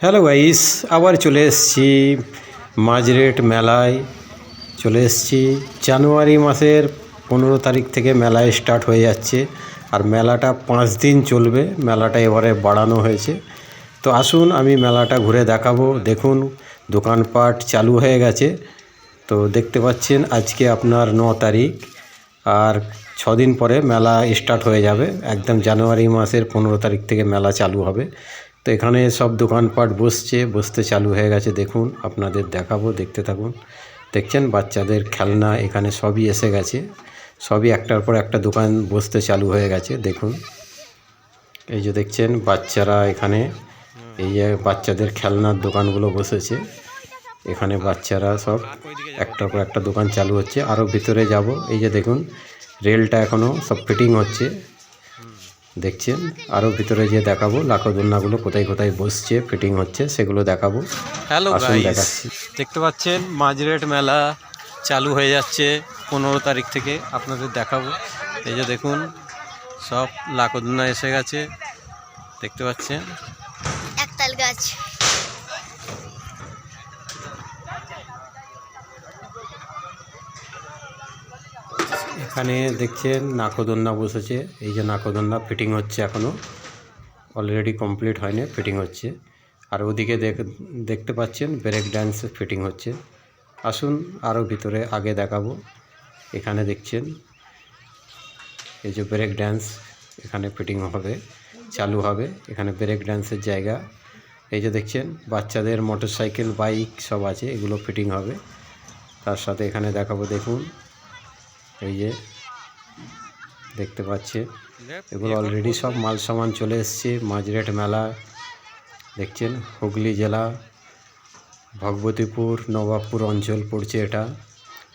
Hello guys, আবার চলে এসেছি মাঝরেট মেলায়। চলে এসেছি জানুয়ারি মাসের 15 তারিখ থেকে মেলায় স্টার্ট হয়ে যাচ্ছে। আর মেলাটা 5 দিন চলবে। মেলাটা এবারে বাড়ানো হয়েছে। তো আসুন আমি মেলাটা ঘুরে দেখাবো। দেখুন দোকানপাট চালু হয়ে গেছে। তো দেখতে পাচ্ছেন আজকে আপনার 9 তারিখ, আর 6 দিন পরে মেলা স্টার্ট হয়ে যাবে। একদম জানুয়ারি মাসের 15 তারিখ থেকে মেলা চালু হবে। তো এখানে সব দোকানপাট বসতে চালু হয়ে গেছে। দেখুন আপনাদের দেখাবো, দেখতে থাকুন। দেখছেন বাচ্চাদের খেলনা এখানে সবই এসে গেছে। সবই একটার পর একটা দোকান বসতে চালু হয়ে গেছে। দেখুন এই যে দেখছেন বাচ্চারা এখানে, এই যে বাচ্চাদের খেলনার দোকানগুলো বসেছে। এখানে বাচ্চারা সব একটার পর একটা দোকান চালু হচ্ছে। আরও ভিতরে যাব। এই যে দেখুন রেলটা এখনও সব ফিটিং হচ্ছে, দেখছেন। আরও ভিতরে যে দেখাবো লাকদোলনাগুলো কোথায় কোথায় বসছে, ফিটিং হচ্ছে, সেগুলো দেখাবো। হ্যালো আসুন গাইস, দেখাচ্ছি। দেখতে পাচ্ছেন মাঝরেট মেলা চালু হয়ে যাচ্ছে 15 তারিখ থেকে। আপনাদের দেখাবো। এই যে দেখুন সব লাকদোলনা এসে গেছে, দেখতে পাচ্ছেন। একতাল গাছ। এখানে দেখছেন নাকদোলনা বসেছে। এই যে নাকদোলনা ফিটিং হচ্ছে, এখনও অলরেডি কমপ্লিট হয়নি, ফিটিং হচ্ছে। আর ওদিকে দেখতে পাচ্ছেন ব্রেক ড্যান্স ফিটিং হচ্ছে। আসুন আরও ভিতরে আগে দেখাবো। এখানে দেখছেন এই যে ব্রেক ড্যান্স এখানে ফিটিং হবে, চালু হবে। এখানে ব্রেক ড্যান্সের জায়গা। এই যে দেখছেন বাচ্চাদের মোটরসাইকেল, বাইক সব আছে, এগুলো ফিটিং হবে। তার সাথে এখানে দেখাবো, দেখুন এই যে দেখতে পাচ্ছে এগুলো অলরেডি সব মাল সামান চলে এসছে। মাঝরেট মেলা দেখছেন হুগলি জেলা, ভগবতীপুর নবাবপুর অঞ্চল পড়ছে, এটা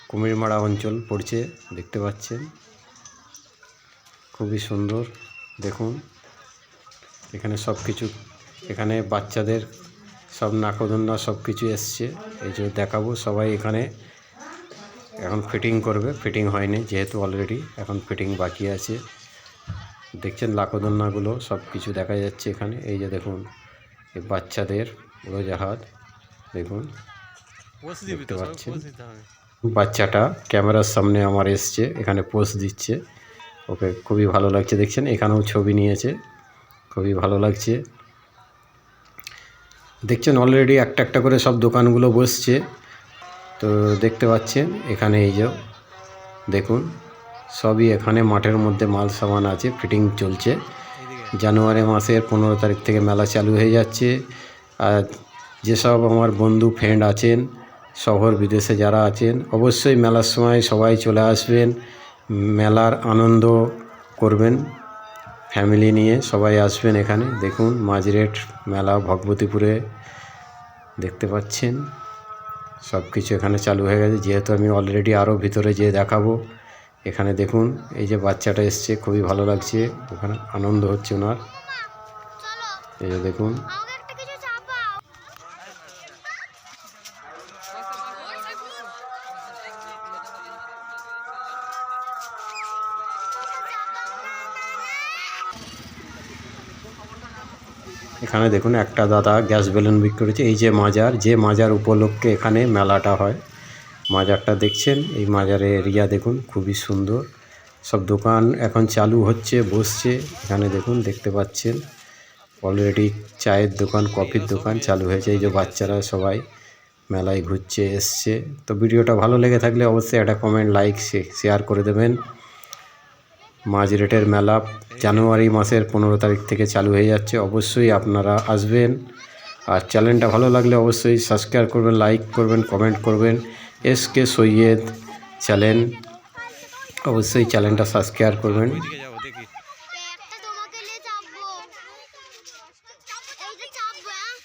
কুমিরমারা অঞ্চল পড়ছে। দেখতে পাচ্ছেন খুবই সুন্দর। দেখুন এখানে সব কিছু, এখানে বাচ্চাদের সব নাকদোলনা সব কিছু এসছে। এই যে দেখাবো, সবাই এখানে এখন ফিটিং করবে, ফিটিং হয়নি যেহেতু অলরেডি, এখন ফিটিং বাকি আছে। দেখছেন লাকদোলনাগুলো সব কিছু দেখা যাচ্ছে এখানে। এই যে দেখুন এই বাচ্চাদের উড়োজাহাজ, দেখুন দেখতে পাচ্ছেন। বাচ্চাটা ক্যামেরার সামনে আমার এসছে, এখানে পোজ দিচ্ছে। ওকে খুবই ভালো লাগছে। দেখছেন এখানেও ছবি নিয়েছে, খুবই ভালো লাগছে। দেখছেন অলরেডি একটা একটা করে সব দোকানগুলো বসছে। তো দেখতে পাচ্ছেন এখানে এই যে দেখুন সবই এখানে মাঠের মধ্যে মাল সামান আছে, ফিটিং চলছে। জানুয়ারি মাসের 15 তারিখ থেকে মেলা চালু হয়ে যাচ্ছে। আর যেসব আমার বন্ধু ফ্রেন্ড আছেন শহর বিদেশে যারা আছেন, অবশ্যই মেলার সময় সবাই চলে আসবেন, মেলার আনন্দ করবেন। ফ্যামিলি নিয়ে সবাই আসবেন এখানে। দেখুন মাঝরেট মেলা ভগবতীপুরে, দেখতে পাচ্ছেন সব কিছু এখানে চালু হয়ে গেছে। যেহেতু আমি অলরেডি আরও ভিতরে যেয়ে দেখাবো। এখানে দেখুন এই যে বাচ্চাটা এসছে, খুবই ভালো লাগছে, ওখানে আনন্দ হচ্ছে ওনার। এই যে দেখুন এখানে দেখুন একটা দাদা গ্যাস বেলুন বিক্রি করেছে। এই যে মাজার, যে মাজার উপলক্ষে এখানে মেলাটা হয়, মাজারটা দেখছেন। এই মাজারের এরিয়া দেখুন খুবই সুন্দর। সব দোকান এখন চালু হচ্ছে, বসছে। এখানে দেখুন দেখতে পাচ্ছেন অলরেডি চায়ের দোকান, কফির দোকান চালু হয়েছে। এই যে বাচ্চারা সবাই মেলায় ঘুরছে, এসছে। তো ভিডিওটা ভালো লেগে থাকলে অবশ্যই একটা কমেন্ট, লাইক, শেয়ার করে দেবেন। মাঝরেটের মেলা জানুয়ারি মাসের 15 তারিখ থেকে চালু হয়ে যাচ্ছে। অবশ্যই আপনারা আসবেন। আর চ্যানেলটা ভালো লাগলে অবশ্যই সাবস্ক্রাইব করবেন, লাইক করবেন, কমেন্ট করবেন। এসকে সৈয়দ চ্যানেল, অবশ্যই চ্যানেলটা সাবস্ক্রাইব করবেন। একটা তোমাকে নিয়ে চাপবো। এইটা চাপবো, হ্যাঁ?